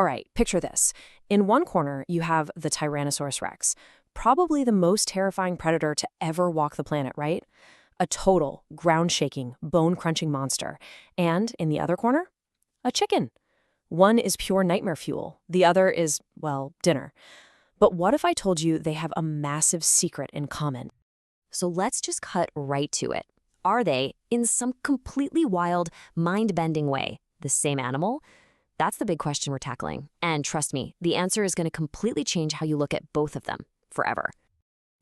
All right, picture this. In one corner, you have the Tyrannosaurus rex, probably the most terrifying predator to ever walk the planet, right? A total, ground-shaking, bone-crunching monster. And in the other corner, a chicken. One is pure nightmare fuel. The other is, well, dinner. But what if I told you they have a massive secret in common? So let's just cut right to it. Are they, in some completely wild, mind-bending way, the same animal? That's the big question we're tackling. And trust me, the answer is going to completely change how you look at both of them, forever.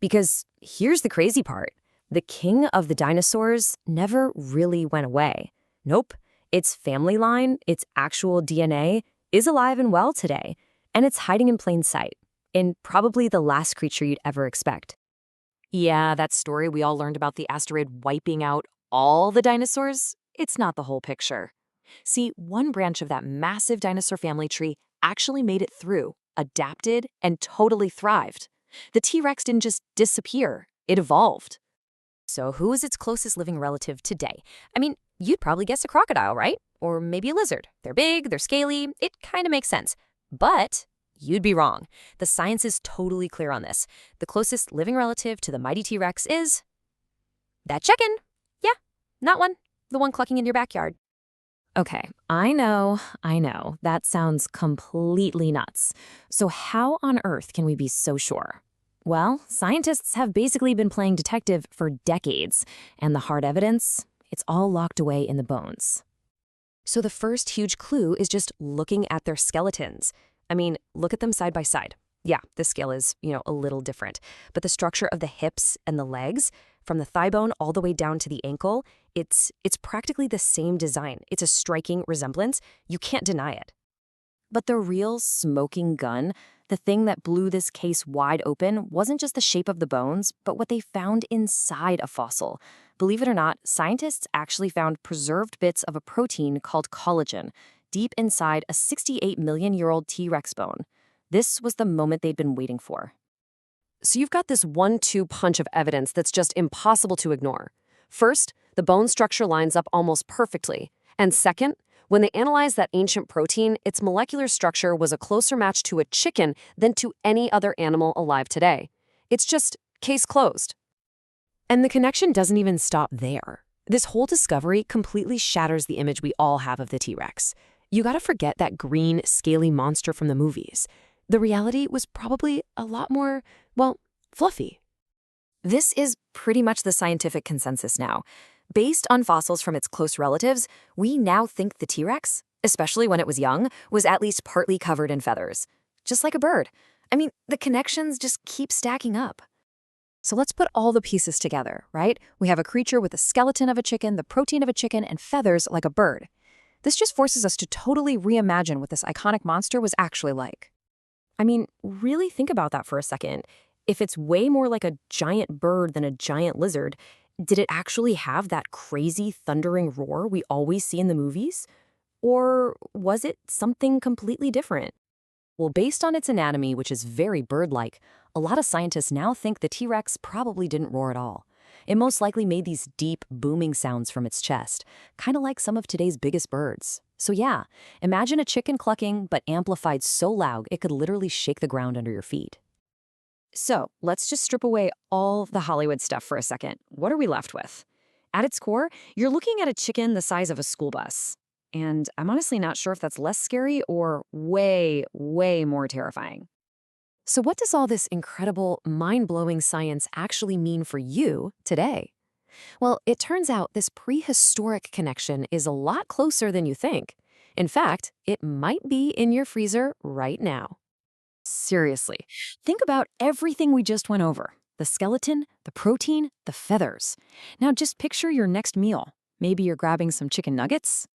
Because here's the crazy part. The king of the dinosaurs never really went away. Nope. Its family line, its actual DNA, is alive and well today. And it's hiding in plain sight, in probably the last creature you'd ever expect. Yeah, that story we all learned about the asteroid wiping out all the dinosaurs, it's not the whole picture. See, one branch of that massive dinosaur family tree actually made it through, adapted, and totally thrived. The T-Rex didn't just disappear, it evolved. So who is its closest living relative today? I mean, you'd probably guess a crocodile, right? Or maybe a lizard. They're big, they're scaly, it kind of makes sense. But you'd be wrong. The science is totally clear on this. The closest living relative to the mighty T-Rex is that chicken. Yeah, not one. The one clucking in your backyard. Okay, I know. That sounds completely nuts. So how on earth can we be so sure? Well, scientists have basically been playing detective for decades, and the hard evidence, it's all locked away in the bones. So the first huge clue is just looking at their skeletons. I mean, look at them side by side. Yeah, the scale is, a little different. But the structure of the hips and the legs, from the thigh bone all the way down to the ankle, it's practically the same design. It's a striking resemblance. You can't deny it. But the real smoking gun, the thing that blew this case wide open, wasn't just the shape of the bones, but what they found inside a fossil. Believe it or not, scientists actually found preserved bits of a protein called collagen deep inside a 68-million-year-old T-Rex bone. This was the moment they'd been waiting for. So you've got this 1-2 punch of evidence that's just impossible to ignore. First, the bone structure lines up almost perfectly. And second, when they analyzed that ancient protein, its molecular structure was a closer match to a chicken than to any other animal alive today. It's just case closed. And the connection doesn't even stop there. This whole discovery completely shatters the image we all have of the T-Rex. You gotta forget that green, scaly monster from the movies. The reality was probably a lot more, fluffy. This is pretty much the scientific consensus now. Based on fossils from its close relatives, we now think the T-Rex, especially when it was young, was at least partly covered in feathers. Just like a bird. I mean, the connections just keep stacking up. So let's put all the pieces together, right? We have a creature with the skeleton of a chicken, the protein of a chicken, and feathers like a bird. This just forces us to totally reimagine what this iconic monster was actually like. I mean, really think about that for a second. If it's way more like a giant bird than a giant lizard, did it actually have that crazy thundering roar we always see in the movies? Or was it something completely different? Well, based on its anatomy, which is very bird-like, a lot of scientists now think the T-Rex probably didn't roar at all. It most likely made these deep, booming sounds from its chest, kind of like some of today's biggest birds. So yeah, imagine a chicken clucking, but amplified so loud it could literally shake the ground under your feet. So let's just strip away all the Hollywood stuff for a second. What are we left with? At its core, you're looking at a chicken the size of a school bus. And I'm honestly not sure if that's less scary or way, way more terrifying. So what does all this incredible, mind-blowing science actually mean for you today? Well, it turns out this prehistoric connection is a lot closer than you think. In fact, it might be in your freezer right now. Seriously, think about everything we just went over. The skeleton, the protein, the feathers. Now just picture your next meal. Maybe you're grabbing some chicken nuggets?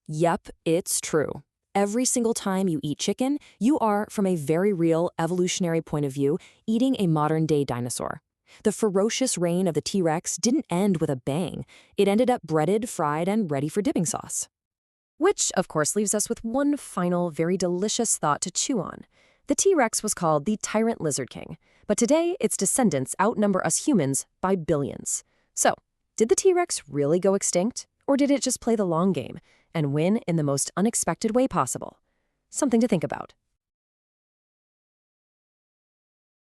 Yep, it's true. Every single time you eat chicken, you are, from a very real evolutionary point of view, eating a modern-day dinosaur. The ferocious reign of the T-Rex didn't end with a bang. It ended up breaded, fried, and ready for dipping sauce. Which, of course, leaves us with one final, very delicious thought to chew on. The T-Rex was called the Tyrant Lizard King, but today its descendants outnumber us humans by billions. So, did the T-Rex really go extinct, or did it just play the long game and win in the most unexpected way possible? Something to think about.